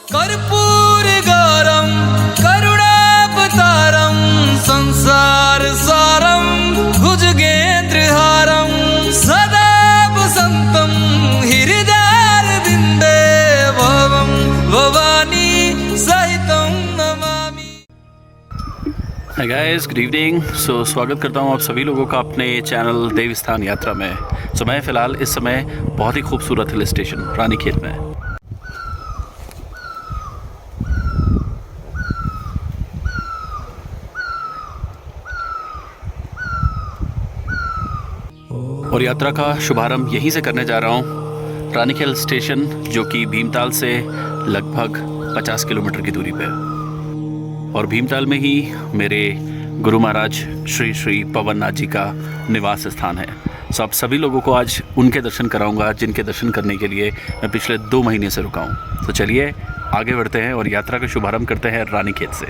कर्पूर गौरम करुणावतारम संसार सारम भुजगेंद्रहारम सदा वसंतम हृदयारविंदे भवम भवानी सहितम नमामि। हाय गाइस, गुड इवनिंग। स्वागत करता हूँ आप सभी लोगों का अपने चैनल देवस्थान यात्रा में। मैं फ़िलहाल इस समय बहुत ही खूबसूरत हिल स्टेशन रानीखेत में। और यात्रा का शुभारंभ यहीं से करने जा रहा हूँ, रानीखेत स्टेशन जो कि भीमताल से लगभग 50 किलोमीटर की दूरी पे है। और भीमताल में ही मेरे गुरु महाराज श्री श्री पवन नाथ जी का निवास स्थान है। आप सभी लोगों को आज उनके दर्शन कराऊंगा जिनके दर्शन करने के लिए मैं पिछले 2 महीने से रुका हूँ। तो चलिए आगे बढ़ते हैं और यात्रा का शुभारंभ करते हैं रानीखेत से।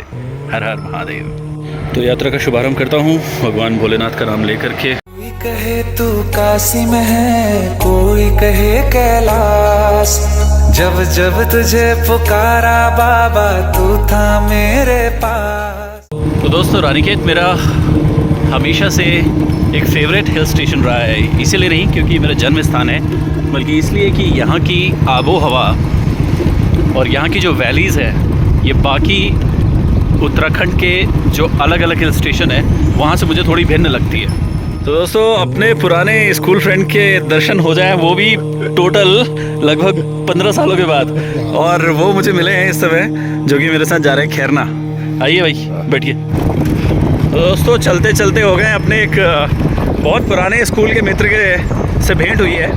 हर हर महादेव। तो यात्रा का शुभारंभ करता हूँ भगवान भोलेनाथ का नाम लेकर के। कोई कहे तू काशी में है, कोई कहे कैलाश, जब जब तुझे पुकारा बाबा तू था मेरे पास। तो दोस्तों, रानीखेत मेरा हमेशा से एक फेवरेट हिल स्टेशन रहा है। इसीलिए नहीं क्योंकि मेरा जन्म स्थान है, बल्कि इसलिए कि यहाँ की आबो हवा और यहाँ की जो वैलीज़ है ये बाकी उत्तराखंड के जो अलग अलग हिल स्टेशन है वहाँ से मुझे थोड़ी भिन्न लगती है। तो दोस्तों, अपने पुराने स्कूल फ्रेंड के दर्शन हो जाए, वो भी टोटल लगभग 15 सालों के बाद। और वो मुझे मिले हैं इस समय, जो कि मेरे साथ जा रहे हैं खैरना। आइए भाई, बैठिए। तो दोस्तों, चलते चलते हो गए अपने एक बहुत पुराने स्कूल के मित्र के से भेंट हुई है,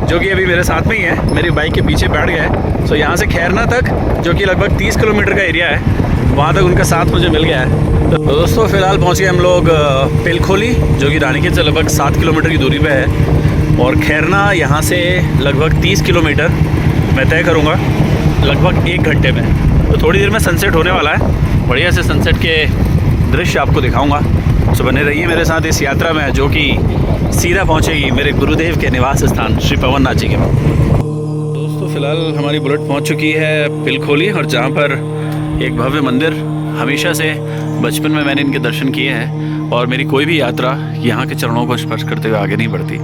जो कि अभी मेरे साथ में ही है। मेरी बाइक के पीछे बैठ गए। तो यहाँ से खैरना तक, जो कि लगभग 30 किलोमीटर का एरिया है, वहाँ तक उनका साथ मुझे मिल गया है। तो दोस्तों, फ़िलहाल पहुँच गए हम लोग पिलखोली, जो कि रानीखेत से लगभग 7 किलोमीटर की दूरी पे है। और खैरना यहाँ से लगभग 30 किलोमीटर मैं तय करूँगा लगभग 1 घंटे में। तो थोड़ी देर में सनसेट होने वाला है। बढ़िया से सनसेट के दृश्य आपको दिखाऊंगा। तो बने रहिए मेरे साथ इस यात्रा में, जो कि सीधा पहुंचेगी मेरे गुरुदेव के निवास स्थान श्री पवन नाथ जी के पास। दोस्तों, फ़िलहाल हमारी बुलेट पहुंच चुकी है पिलखोली, और जहां पर एक भव्य मंदिर, हमेशा से बचपन में मैंने इनके दर्शन किए हैं और मेरी कोई भी यात्रा यहाँ के चरणों को स्पर्श करते हुए आगे नहीं बढ़ती।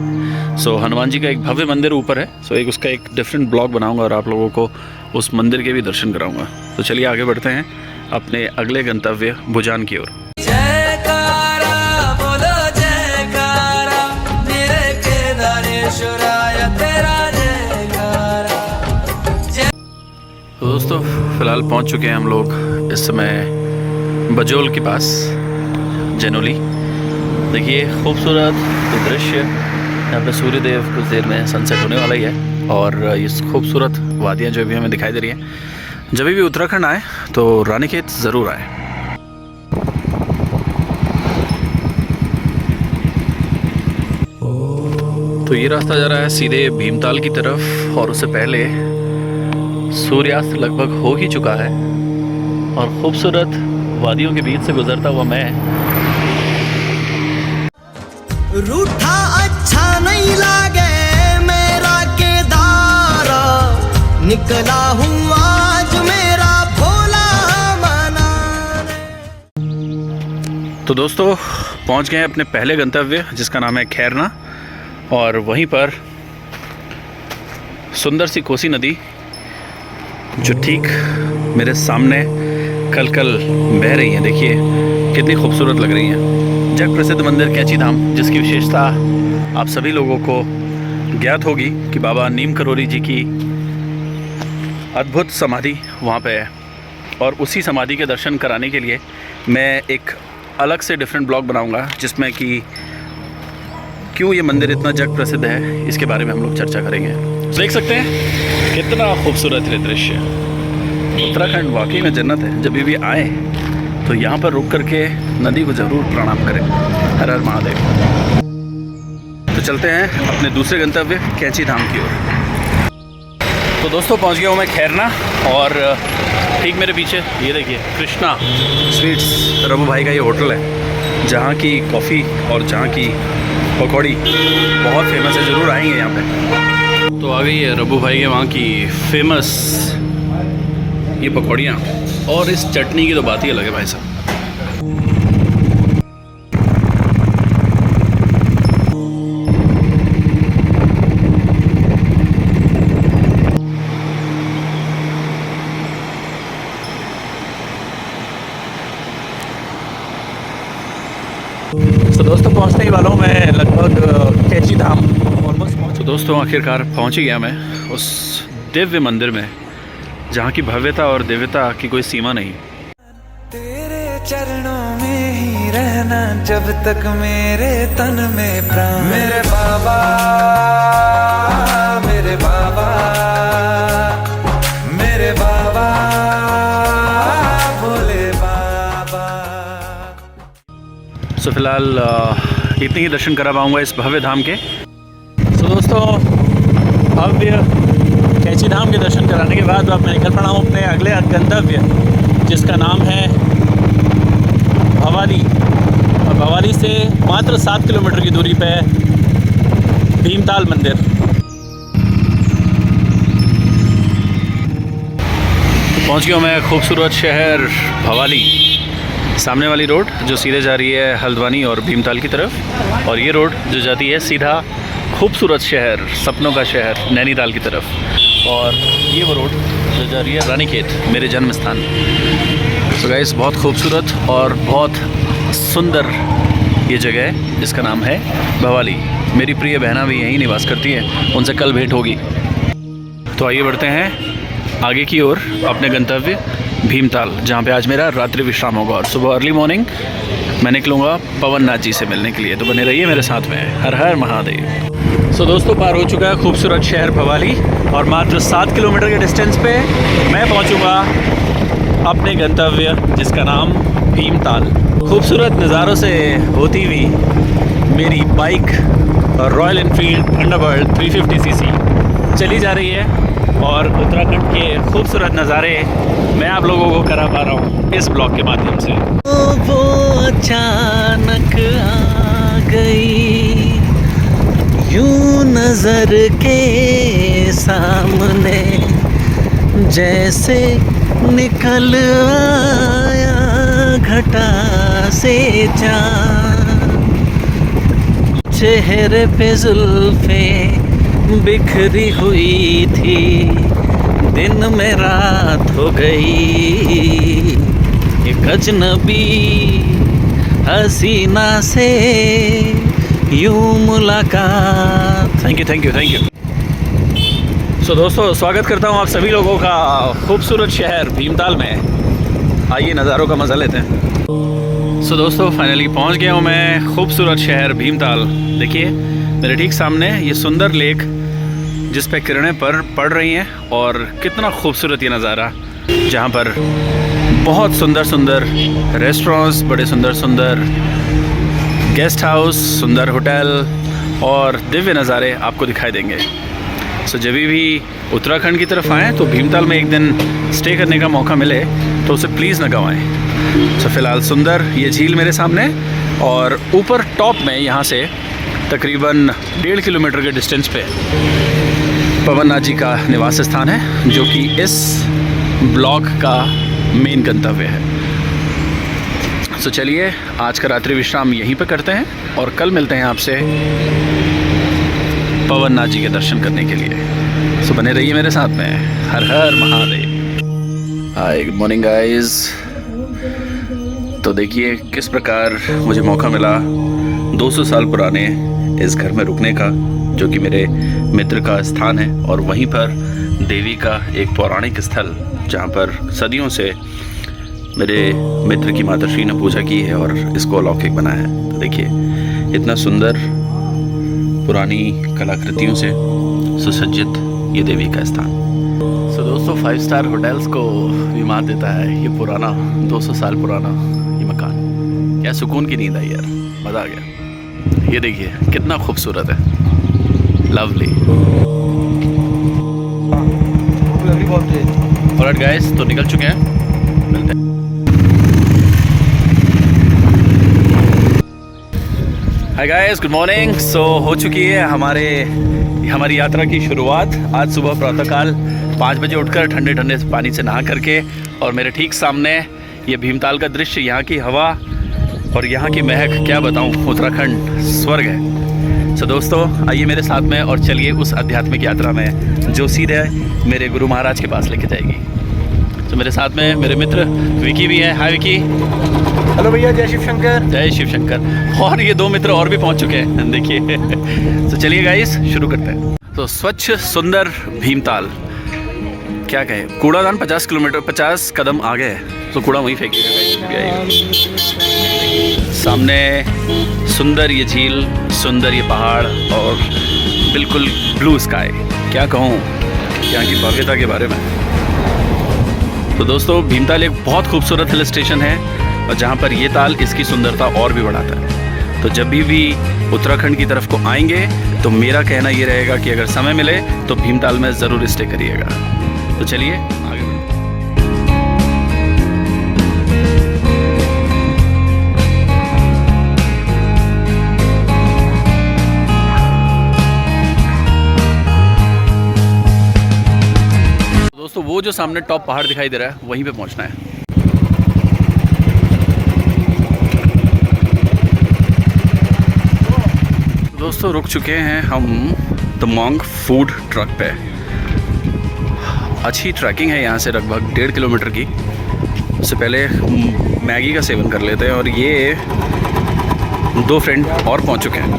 हनुमान जी का एक भव्य मंदिर ऊपर है। एक उसका एक डिफरेंट ब्लॉग बनाऊँगा और आप लोगों को उस मंदिर के भी दर्शन कराऊँगा। तो चलिए आगे बढ़ते हैं अपने अगले गंतव्य भुजान की ओर। जयकारा बोलो जयकारा, मेरे केदारेश्वराय तेरा जयकारा। तो दोस्तों, फिलहाल पहुंच चुके हैं हम लोग इस समय बजोल के पास, जनोली। देखिए खूबसूरत दृश्य, यहाँ पे सूर्यदेव कुछ देर में सनसेट होने वाला ही है। और ये खूबसूरत वादियाँ जो भी हमें दिखाई दे रही हैं, जब भी उत्तराखंड आए तो रानीखेत ज़रूर आए। तो ये रास्ता जा रहा है सीधे भीमताल की तरफ, और उससे पहले सूर्यास्त लगभग हो ही चुका है। और खूबसूरत वादियों के बीच से गुजरता हुआ मैं रूठा अच्छा नहीं लागे मेरा केदारा, निकला हूँ आज मेरा भोला मनाने। तो दोस्तों, पहुंच गए अपने पहले गंतव्य, जिसका नाम है खैरना। और वहीं पर सुंदर सी कोसी नदी, जो ठीक मेरे सामने कल कल बह रही है। देखिए कितनी खूबसूरत लग रही है। जग प्रसिद्ध मंदिर कैंची धाम, जिसकी विशेषता आप सभी लोगों को ज्ञात होगी कि बाबा नीम करोली जी की अद्भुत समाधि वहाँ पे है। और उसी समाधि के दर्शन कराने के लिए मैं एक अलग से डिफरेंट ब्लॉग बनाऊंगा, जिसमें कि क्यों ये मंदिर इतना जग प्रसिद्ध है, इसके बारे में हम लोग चर्चा करेंगे। देख सकते हैं कितना खूबसूरत है दृश्य। उत्तराखंड वाकई में जन्नत है। जब भी आए तो यहाँ पर रुक करके नदी को ज़रूर प्रणाम करें। हर हर महादेव। तो चलते हैं अपने दूसरे गंतव्य कैंची धाम की ओर। तो दोस्तों, पहुँच गया हूँ मैं खैरना, और ठीक मेरे पीछे ये देखिए कृष्णा स्वीट्स, रघु भाई का ये होटल है, जहाँ की कॉफ़ी और जहाँ की पकौड़ी बहुत फेमस है। ज़रूर आएंगे यहाँ पे। तो आ गई है रघु भाई के वहाँ की फेमस ये पकौड़ियाँ और इस चटनी की तो बात ही अलग है भाई साहब। तो दोस्तों पहुंचने ही वाला हूँ मैं, लगभग कैची धाम ऑलमोस्ट पहुँच। तो दोस्तों आखिरकार पहुंच ही गया मैं उस दिव्य मंदिर में जहाँ की भव्यता और दिव्यता की कोई सीमा नहीं। तेरे चरणों में ही रहना जब तक मेरे तन में प्राण। मेरे बाबा, मेरे बाबा, मेरे बाबा, भोले बाबा। सो फिलहाल इतने ही दर्शन करा पाऊँगा इस भव्य धाम के। सो दोस्तों भव्य कैची धाम के दर्शन कराने के बाद अब मैं निकल पड़ा हूँ अपने अगले गंतव्य, जिसका नाम है भवाली। और भवाली से मात्र 7 किलोमीटर की दूरी पे भीमताल मंदिर। पहुँच गया मैं खूबसूरत शहर भवाली। सामने वाली रोड जो सीधे जा रही है हल्द्वानी और भीमताल की तरफ, और ये रोड जो जाती है सीधा खूबसूरत शहर, सपनों का शहर नैनीताल की तरफ, और ये वो रोड जो जा रही है रानीखेत, मेरे जन्म स्थान। तो गाइस बहुत खूबसूरत और बहुत सुंदर ये जगह है जिसका नाम है भवाली। मेरी प्रिय बहना भी यहीं निवास करती है, उनसे कल भेंट होगी। तो आइए बढ़ते हैं आगे की ओर अपने गंतव्य भीमताल, जहाँ पे आज मेरा रात्रि विश्राम होगा। और सुबह अर्ली मॉर्निंग मैं निकलूँगा पवन नाथ जी से मिलने के लिए। तो बने रहिए मेरे साथ में। हर हर महादेव। सो दोस्तों पार हो चुका है खूबसूरत शहर भवाली, और मात्र 7 किलोमीटर के डिस्टेंस पे मैं पहुंचूंगा अपने गंतव्य जिसका नाम भीमताल। खूबसूरत नज़ारों से होती हुई मेरी bike royal Enfield Thunderbird 350cc चली जा रही है, और उत्तराखंड के खूबसूरत नज़ारे मैं आप लोगों को करा पा रहा हूँ इस ब्लॉग के माध्यम से। वो अचानक आ गई यूं नजर के सामने, जैसे निकल आया घटा से चाँद। चेहरे पे जुल्फे बिखरी हुई थी, दिन में रात हो गई। एक अजनबी हसीना से यूं मुलाकात। Thank you. सो दोस्तों स्वागत करता हूँ आप सभी लोगों का खूबसूरत शहर भीमताल में। आइए नज़ारों का मज़ा लेते हैं। सो दोस्तों फाइनली पहुँच गया हूँ मैं खूबसूरत शहर भीमताल। देखिए मेरे ठीक सामने ये सुंदर लेक जिस पे किरणें पड़ रही हैं, और कितना खूबसूरत ये नज़ारा, जहाँ पर बहुत सुंदर रेस्टोरेंट्स, बड़े सुंदर गेस्ट हाउस, सुंदर होटल और दिव्य नज़ारे आपको दिखाई देंगे। सो जब भी उत्तराखंड की तरफ आएँ तो भीमताल में एक दिन स्टे करने का मौका मिले तो उसे प्लीज़ न गंवाएं। सो फिलहाल सुंदर ये झील मेरे सामने, और ऊपर टॉप में यहाँ से तकरीबन 1.5 किलोमीटर के डिस्टेंस पे पवन नाथ जी का निवास स्थान है, जो कि इस ब्लॉग का मेन गंतव्य है। सो चलिए आज का रात्रि विश्राम यहीं पर करते हैं, और कल मिलते हैं आपसे पवन नाथ जी के दर्शन करने के लिए। सो बने रहिए मेरे साथ में। हर हर Mahadev. Hi good morning guys. तो देखिए किस प्रकार मुझे मौका मिला 200 साल पुराने इस घर में रुकने का, जो कि मेरे मित्र का स्थान है, और वहीं पर देवी का एक पौराणिक स्थल जहाँ पर सदियों से मेरे मित्र की माताश्री ने पूजा की है और इसको अलौकिक बनाया है। तो देखिए इतना सुंदर पुरानी कलाकृतियों से सुसज्जित ये देवी का स्थान। सो दोस्तों 5 स्टार होटल्स को भी मात देता है ये पुराना 200 साल पुराना ये मकान। क्या सुकून की नींद आई यार, मज़ा आ गया। ये देखिए कितना खूबसूरत है, लवली। ऑलराइट गाइस, तो निकल चुके हैं, मिलते हैं। Hi guys, good morning. So हो चुकी है हमारी यात्रा की शुरुआत। आज सुबह प्रातःकाल 5 बजे उठकर ठंडे ठंडे पानी से नहा करके, और मेरे ठीक सामने ये भीमताल का दृश्य, यहाँ की हवा और यहाँ की महक, क्या बताऊँ, उत्तराखंड स्वर्ग है। तो दोस्तों आइए मेरे साथ में और चलिए उस आध्यात्मिक यात्रा में जो सीधे मेरे गुरु महाराज के पास लेके जाएगी। तो मेरे साथ में मेरे मित्र विकी भी है। हाय विकी। हेलो भैया, जय शिव शंकर। जय शिव शंकर। और ये 2 मित्र और भी पहुंच चुके हैं, देखिए। तो चलिए गाइस शुरू करते हैं। तो स्वच्छ सुंदर भीमताल, क्या कहे, कूड़ादान 50 कदम आगे है तो कूड़ा वहीं फेंकिएगा। सामने सुंदर ये झील, सुंदर ये पहाड़ और बिल्कुल ब्लू स्काई, क्या कहूँ यहाँ की भव्यता के बारे में। तो दोस्तों भीमताल एक बहुत खूबसूरत हिल स्टेशन है और जहाँ पर ये ताल इसकी सुंदरता और भी बढ़ाता है। तो जब भी उत्तराखंड की तरफ को आएंगे तो मेरा कहना ये रहेगा कि अगर समय मिले तो भीमताल में ज़रूर स्टे करिएगा। तो चलिए आगे बढ़ते हैं। दोस्तों वो जो सामने टॉप पहाड़ दिखाई दे रहा है वहीं पे पहुंचना है। दोस्तों रुक चुके हैं हम तमांग फूड ट्रक पे। अच्छी ट्रैकिंग है यहाँ से लगभग 1.5 किलोमीटर की। उससे पहले मैगी का सेवन कर लेते हैं और ये 2 फ्रेंड और पहुँच चुके हैं।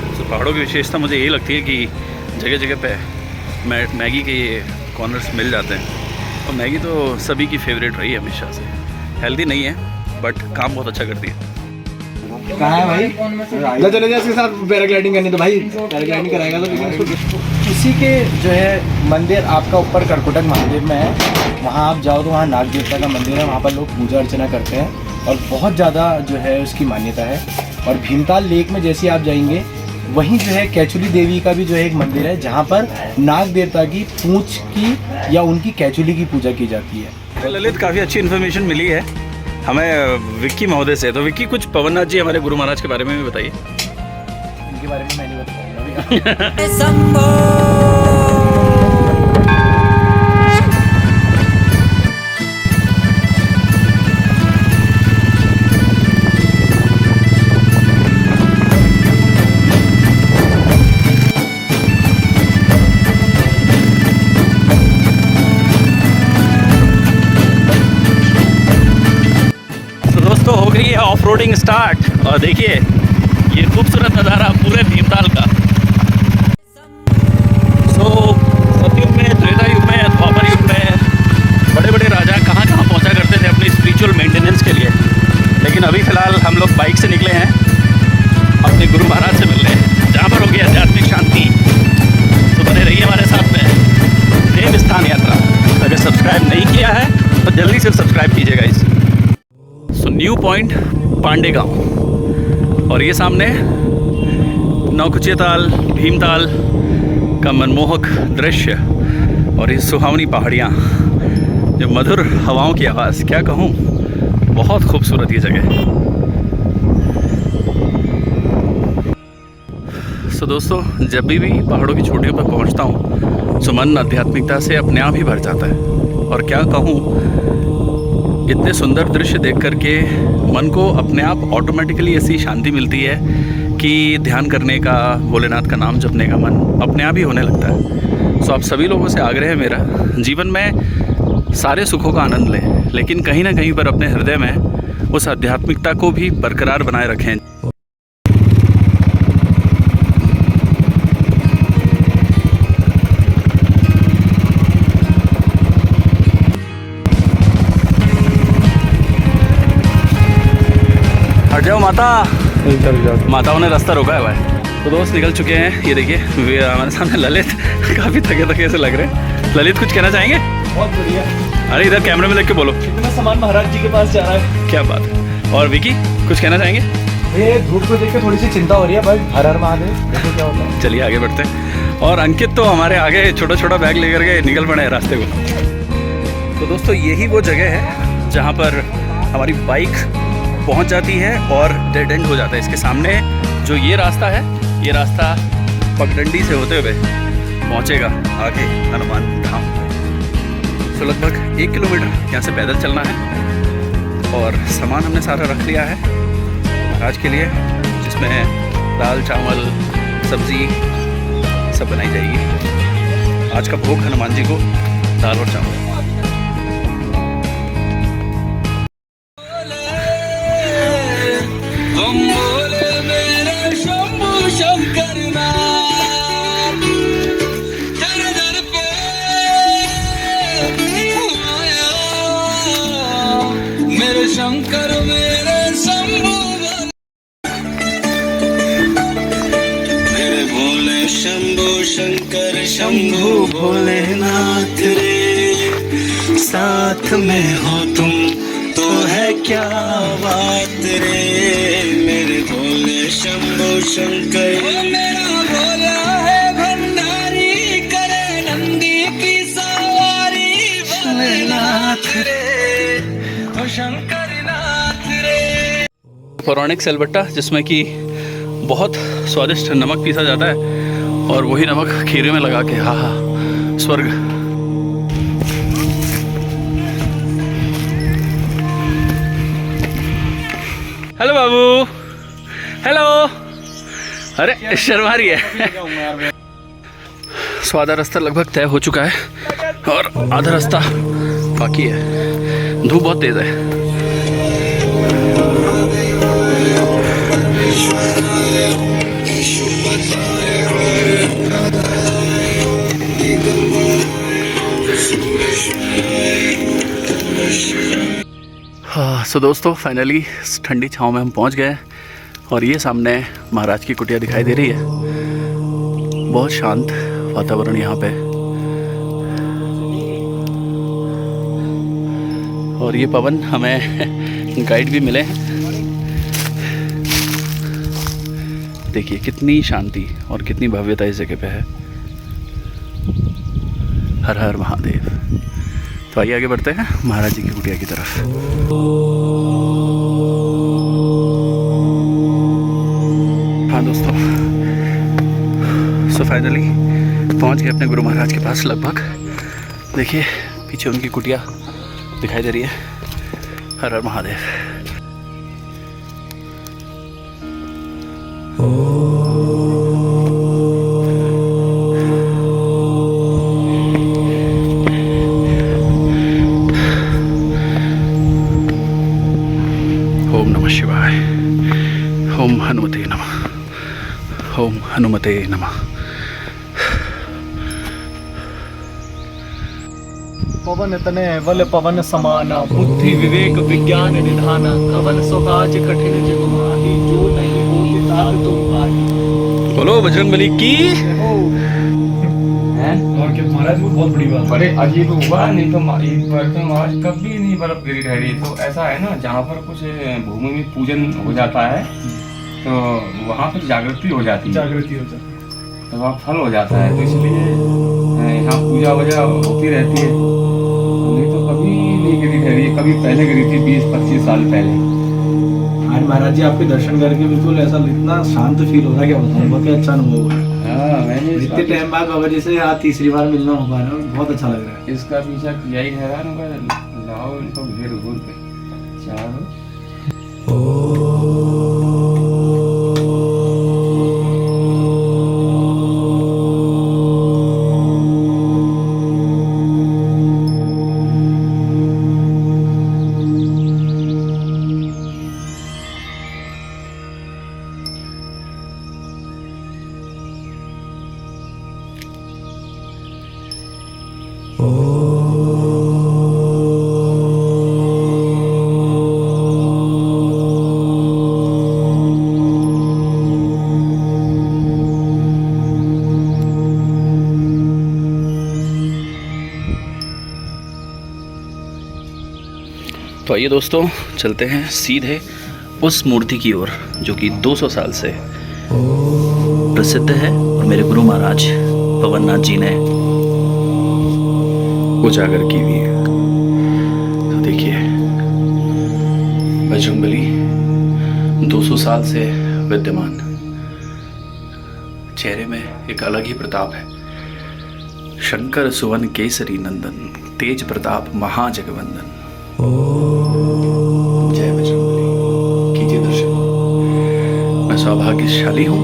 तो पहाड़ों की विशेषता मुझे यही लगती है कि जगह जगह पे मैगी के ये कॉर्नर्स मिल जाते हैं और मैगी तो सभी की फेवरेट रही है हमेशा से। हेल्दी नहीं है बट काम बहुत अच्छा करती है। कहाँ है भाई? चले जाए इसके साथ पैराग्लाइडिंग करनी, तो भाई पैराग्लाइडिंग कराएगा तो लेकिन उसको उसी के जो है मंदिर आपका ऊपर करकोटक महादेव में है, वहाँ आप जाओ तो वहाँ नाग देवता का मंदिर है, वहाँ पर लोग पूजा अर्चना करते हैं और बहुत ज़्यादा जो है उसकी मान्यता है। और भीमताल लेक में जैसे आप जाएंगे वहीं जो है कैचुली देवी का भी जो है एक मंदिर है, जहाँ पर नाग देवता की पूंछ की या उनकी कैचुली की पूजा की जाती है। ललित, काफ़ी अच्छी इन्फॉर्मेशन मिली है हमें विक्की महोदय से। तो विक्की कुछ पवननाथ जी हमारे गुरु महाराज के बारे में भी बताइए। इनके बारे में मैं नहीं बताऊंगा। तो हो गई है ऑफ रोडिंग स्टार्ट और देखिए ये खूबसूरत नज़ारा पूरे भीमताल का। सतयुग में, त्रेता युग में, द्वापर युग में बड़े बड़े राजा कहाँ कहाँ पहुँचा करते थे अपनी स्पिरिचुअल मेंटेनेंस के लिए। लेकिन अभी फ़िलहाल हम लोग बाइक से निकले हैं अपने गुरु महाराज से मिलने, जहाँ पर होगी आध्यात्मिक शांति। तो बने रहिए हमारे साथ में देव स्थान यात्रा। अगर सब्सक्राइब नहीं किया है तो जल्दी से सब्सक्राइब कीजिएगा इस। न्यू पॉइंट पांडे गांव और ये सामने नौकुचिया ताल, भीमताल का मनमोहक दृश्य और ये सुहावनी पहाड़ियाँ, जो मधुर हवाओं की आवाज़, क्या कहूँ, बहुत खूबसूरत ये जगह। सो दोस्तों जब भी पहाड़ों की चोटियों पर पहुँचता हूँ तो मन आध्यात्मिकता से अपने आप ही भर जाता है। और क्या कहूँ, इतने सुंदर दृश्य देख करके मन को अपने आप ऑटोमेटिकली ऐसी शांति मिलती है कि ध्यान करने का, भोलेनाथ का नाम जपने का मन अपने आप ही होने लगता है। सो आप सभी लोगों से आग्रह है मेरा, जीवन में सारे सुखों का आनंद लें, लेकिन कहीं ना कहीं पर अपने हृदय में उस आध्यात्मिकता को भी बरकरार बनाए रखें। हट जाओ माता, माताओं ने रास्ता रोका है भाई। तो दोस्त निकल चुके हैं, ये देखिए हमारे सामने ललित काफ़ी थके थके से लग रहे हैं। ललित कुछ कहना चाहेंगे? बहुत बढ़िया। अरे इधर कैमरे में देख के बोलो। इतना सामान महाराज जी के पास जा रहा है, क्या बात है। और विकी कुछ कहना चाहेंगे? ये धूप को देख के थोड़ी सी चिंता हो रही है, बस हर हर महादेव, देखो क्या होता है। चलिए आगे बढ़ते हैं। और अंकित तो हमारे आगे छोटा छोटा बैग लेकर के निकल पड़े हैं रास्ते को। तो दोस्तों यही वो जगह है जहाँ पर हमारी बाइक पहुंच जाती है और डेड एंड हो जाता है। इसके सामने जो ये रास्ता है, ये रास्ता पगडंडी से होते हुए पहुंचेगा आगे हनुमान धाम। तो लगभग 1 किलोमीटर यहाँ से पैदल चलना है और सामान हमने सारा रख लिया है महाराज के लिए, जिसमें दाल चावल सब्ज़ी सब बनाई जाएगी। आज का भोग हनुमान जी को दाल और चावल। शंकर मेरे शंभु, मेरे भोले शंभु शंकर शंभु भोलेनाथ रे, साथ में हो तुम तो है क्या बात रे, मेरे भोले शंभु शंकर। मेरा भोला है भंडारी, करे नंदी की सवारी, भोलेनाथ रे ओ शंकर। पौराणिक सेलबट्टा, जिसमें कि बहुत स्वादिष्ट नमक पीसा जाता है और वही नमक खीरे में लगा के, हाँ हाँ स्वर्ग। हेलो बाबू, हेलो। अरे शर्मा रही है। सो आधा रास्ता लगभग तय हो चुका है और आधा रास्ता बाकी है। धूप बहुत तेज है। हाँ सो दोस्तों, फाइनली ठंडी छाँव में हम पहुंच गए और ये सामने महाराज की कुटिया दिखाई दे रही है। बहुत शांत वातावरण यहाँ पे, और ये पवन हमें गाइड भी मिले हैं। देखिए कितनी शांति और कितनी भव्यता इस जगह पे है। हर हर महादेव। तो आइए आगे बढ़ते हैं महाराज जी की कुटिया की तरफ। हाँ दोस्तों, सो फाइनली पहुंच गए अपने गुरु महाराज के पास लगभग। देखिए पीछे उनकी कुटिया दिखाई दे रही है। हर हर महादेव। ओम नमः शिवाय। ओम हनुमते नमः। ओम हनुमते नमः। पवन तने बल पवन समाना, बुद्धि विवेक विज्ञान निधाना, कवन सो काज कठिन जग माही, जो नहीं होते ताक तुम पाही। बोलो बजरंगबली की। और क्या महाराज, वो बहुत बड़ी बात। बड़े अजीब हुआ, नहीं तो महाराज कभी नहीं बर्फ गिरी रह रही। तो ऐसा है ना, जहाँ पर कुछ भूमि में पूजन हो जाता है तो वहाँ पर जागृति हो जाती है, तो वहाँ फल हो जाता है। तो इसलिए यहाँ पूजा वजह होती रहती है। नहीं तो कभी नहीं गिरी रह रही है। कभी पहले गिरी थी 20-25 साल पहले। आज महाराज जी आपके दर्शन करके बिल्कुल ऐसा इतना शांत फील हो रहा है, क्या बताऊँ। बहुत अच्छा अनुभव हुआ। हाँ, मैंने इतने टाइम बाद बाबा जी से आज तीसरी बार मिलना हो पा रहा है, बहुत अच्छा लग रहा है। इसका पीछा यही हैरान होगा। लाओ इनको घेर घूर के चारों। तो आइए दोस्तों, चलते हैं सीधे उस मूर्ति की ओर जो कि 200 साल से प्रसिद्ध है और मेरे गुरु महाराज पवननाथ जी ने उजागर की हुई है। तो देखिए बजरंगबली 200 साल से विद्यमान, चेहरे में एक अलग ही प्रताप है। शंकर सुवन केसरी नंदन, तेज प्रताप महाजगवंदन। जय बजरंगबली, कीजिए दर्शन। मैं सौभाग्यशाली हूँ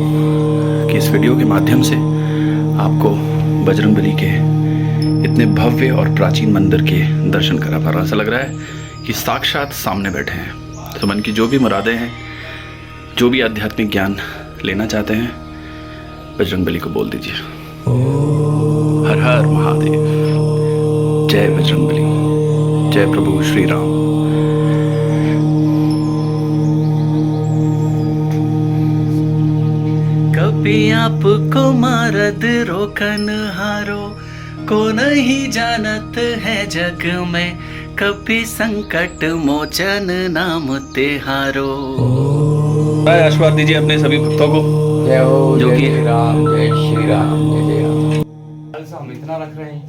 कि इस वीडियो के माध्यम से आपको बजरंगबली के इतने भव्य और प्राचीन मंदिर के दर्शन करा पा रहा। ऐसा लग रहा है कि साक्षात सामने बैठे हैं। तो मन की जो भी मुरादें हैं, जो भी आध्यात्मिक ज्ञान लेना चाहते हैं, बजरंगबली को बोल दीजिए। हर हर महादेव। जय बजरंगबली, जय प्रभु श्री राम। कभी आपको मारद रोकन हारो, को नहीं जानत है जग में, कभी संकट मोचन नाम तेहारो। आशीर्वाद दीजिए अपने सभी भक्तों को। जय हो, जो जय कि श्री राम, जय श्री राम, जय जय राम। लालसा हम इतना रख रहे हैं,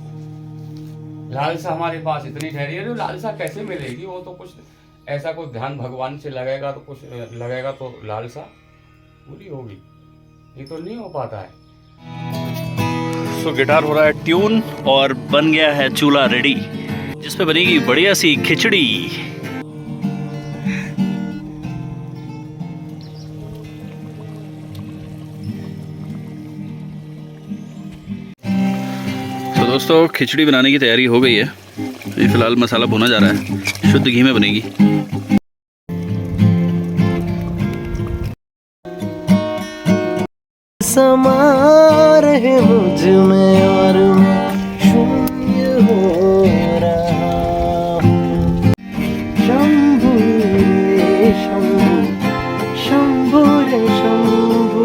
लालसा हमारे पास इतनी ठहरी है, लालसा कैसे मिलेगी? वो तो कुछ ऐसा कोई ध्यान भगवान से लगेगा तो कुछ लगेगा तो लालसा पूरी होगी, ये तो नहीं हो पाता है। सो गिटार हो रहा है ट्यून और बन गया है चूल्हा रेडी, जिसपे बनेगी बढ़िया सी खिचड़ी। तो दोस्तों, खिचड़ी बनाने की तैयारी हो गई है। ये फिलहाल मसाला भुना जा रहा है, शुद्ध घी में बनेगी। समा रहे मुझ में और मैं शून्य हो रहा हूँ। शंभु रे शंभु, शंभु रे शंभु,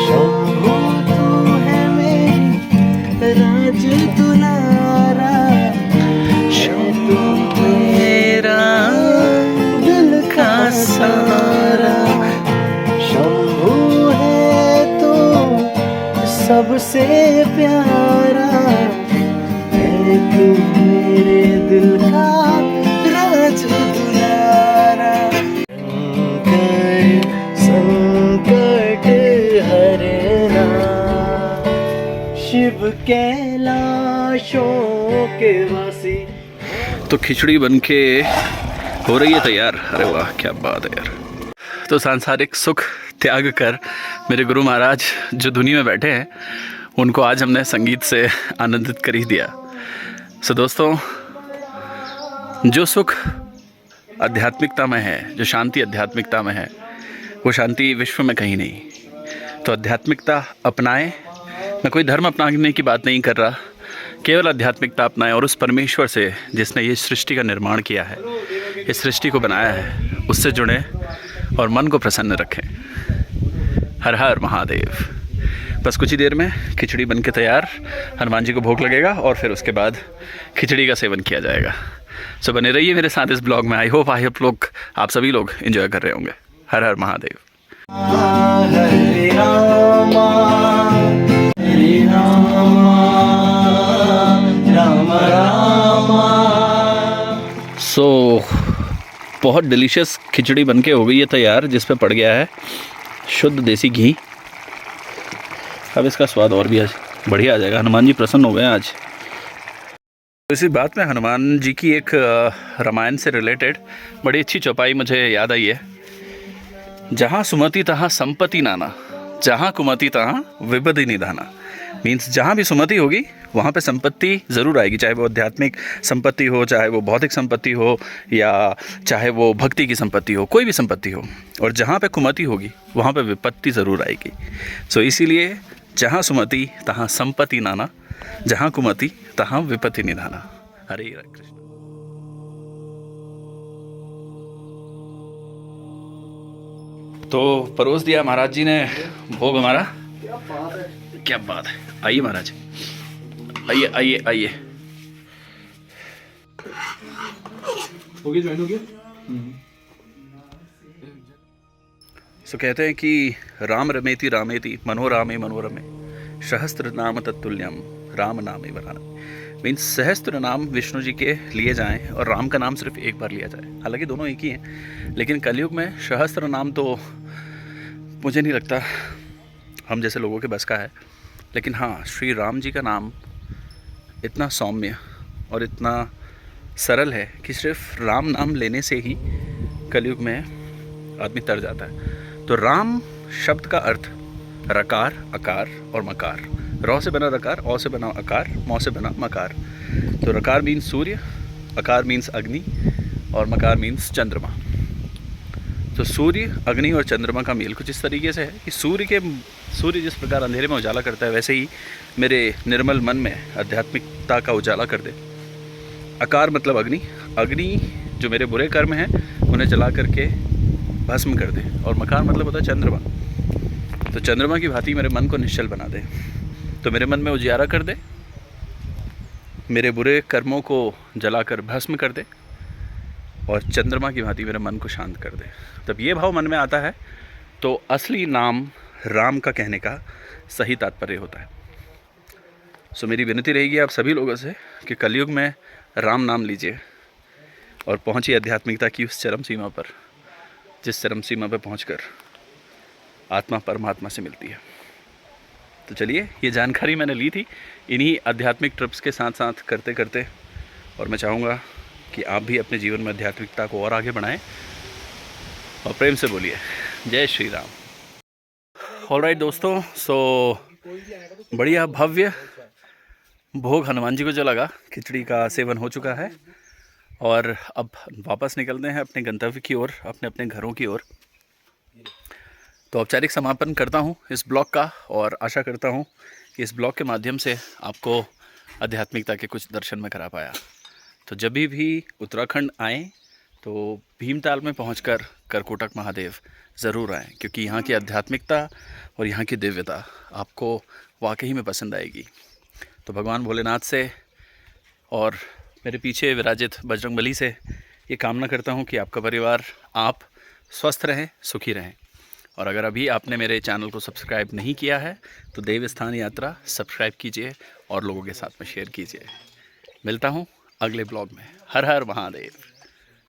शंभु तू है मेरी राज दुलारा, शंभु मेरा दिल का सारा, शंभु सबसे प्यारा है तू मेरे दिल का राज दुलारा। संकट हरना, शिव कैलाशों के वासी। तो खिचड़ी बनके हो रही है तैयार। अरे वाह, क्या बात है यार। तो सांसारिक सुख त्याग कर मेरे गुरु महाराज जो दुनिया में बैठे हैं, उनको आज हमने संगीत से आनंदित कर ही दिया। सो दोस्तों, जो सुख आध्यात्मिकता में है, जो शांति आध्यात्मिकता में है, वो शांति विश्व में कहीं नहीं। तो आध्यात्मिकता अपनाएं। मैं कोई धर्म अपनाने की बात नहीं कर रहा, केवल आध्यात्मिकता अपनाएं और उस परमेश्वर से जिसने ये सृष्टि का निर्माण किया है, इस सृष्टि को बनाया है, उससे जुड़ें और मन को प्रसन्न रखें। हर हर महादेव। बस कुछ ही देर में खिचड़ी बनके तैयार, हनुमान जी को भोग लगेगा और फिर उसके बाद खिचड़ी का सेवन किया जाएगा। सो बने रहिए मेरे साथ इस ब्लॉग में। आई होप आप सभी लोग एंजॉय कर रहे होंगे। हर हर महादेव। हरे रामा, हरे रामा, राम रामा। सो बहुत डिलीशियस खिचड़ी बनके हो गई है तैयार, जिस पे पड़ गया है शुद्ध देसी घी। अब इसका स्वाद और भी आज बढ़िया आ जाएगा। हनुमान जी प्रसन्न हो गए आज। इसी बात में हनुमान जी की एक रामायण से रिलेटेड बड़ी अच्छी चौपाई मुझे याद आई है। जहाँ सुमति तहाँ संपत्ति नाना, जहाँ कुमति तहाँ विपत्ति निधाना। मीन्स जहाँ भी सुमति होगी वहाँ पे संपत्ति ज़रूर आएगी, चाहे वो आध्यात्मिक संपत्ति हो, चाहे वो भौतिक संपत्ति हो, या चाहे वो भक्ति की संपत्ति हो, कोई भी संपत्ति हो। और जहाँ पे कुमति होगी वहाँ पे विपत्ति ज़रूर आएगी। सो इसीलिए जहाँ सुमति तहाँ संपत्ति नाना, जहाँ कुमति तहाँ विपत्ति निधाना। हरे कृष्ण। तो परोस दिया महाराज जी ने भोग हमारा। क्या बात है। आइए महाराज, आइए आइए आइए। हो गया, ज्वाइन हो गया। सो कहते हैं कि राम रमेति रामेति मनोरामे मनोरमे, सहस्त्र नाम तत्तुल्यम राम नामे वरानमे। मीन्स सहस्त्र नाम विष्णु जी के लिए जाएं और राम का नाम सिर्फ एक बार लिया जाए। हालांकि दोनों एक ही हैं, लेकिन कलयुग में सहस्त्र नाम तो मुझे नहीं लगता हम जैसे लोगों के बस का है। लेकिन हाँ, श्री राम जी का नाम इतना सौम्य और इतना सरल है कि सिर्फ राम नाम लेने से ही कलयुग में आदमी तर जाता है। तो राम शब्द का अर्थ रकार, अकार और मकार। रौ से बना रकार, औ से बना अकार, मौ से बना मकार। तो रकार मीन्स सूर्य, अकार मीन्स अग्नि और मकार मीन्स चंद्रमा। तो सूर्य, अग्नि और चंद्रमा का मेल कुछ इस तरीके से है कि सूर्य जिस प्रकार अंधेरे में उजाला करता है, वैसे ही मेरे निर्मल मन में आध्यात्मिकता का उजाला कर दे। अकार मतलब अग्नि, अग्नि जो मेरे बुरे कर्म हैं उन्हें जला करके भस्म कर दे। और मकार मतलब होता है चंद्रमा, तो चंद्रमा की भांति मेरे मन को निश्चल बना दे। तो मेरे मन में उजियारा कर दे, मेरे बुरे कर्मों को जलाकर भस्म कर दे और चंद्रमा की भांति मेरे मन को शांत कर दे। तब ये भाव मन में आता है तो असली नाम राम का कहने का सही तात्पर्य होता है। सो मेरी विनती रहेगी आप सभी लोगों से कि कलयुग में राम नाम लीजिए और पहुंचिए आध्यात्मिकता की उस चरम सीमा पर, जिस चरम सीमा पर पहुंचकर आत्मा परमात्मा से मिलती है। तो चलिए, ये जानकारी मैंने ली थी इन्हीं आध्यात्मिक ट्रिप्स के साथ साथ करते करते, और मैं चाहूँगा कि आप भी अपने जीवन में आध्यात्मिकता को और आगे बढ़ाएं और प्रेम से बोलिए जय श्री राम। ऑलराइट दोस्तों, सो बढ़िया भव्य भोग हनुमान जी को जो लगा, खिचड़ी का सेवन हो चुका है और अब वापस निकलते हैं अपने गंतव्य की ओर, अपने अपने घरों की ओर। तो औपचारिक समापन करता हूँ इस ब्लॉग का और आशा करता हूँ कि इस ब्लॉग के माध्यम से आपको आध्यात्मिकता के कुछ दर्शन में करा पाया। तो जब भी उत्तराखंड आएँ तो भीमताल में पहुंचकर करकोटक महादेव ज़रूर आएँ, क्योंकि यहाँ की आध्यात्मिकता और यहाँ की दिव्यता आपको वाकई में पसंद आएगी। तो भगवान भोलेनाथ से और मेरे पीछे विराजित बजरंगबली से ये कामना करता हूँ कि आपका परिवार, आप स्वस्थ रहें, सुखी रहें। और अगर अभी आपने मेरे चैनल को सब्सक्राइब नहीं किया है तो देव स्थान यात्रा सब्सक्राइब कीजिए और लोगों के साथ में शेयर कीजिए। मिलता हूँ अगले ब्लॉग में। हर हर महादेव।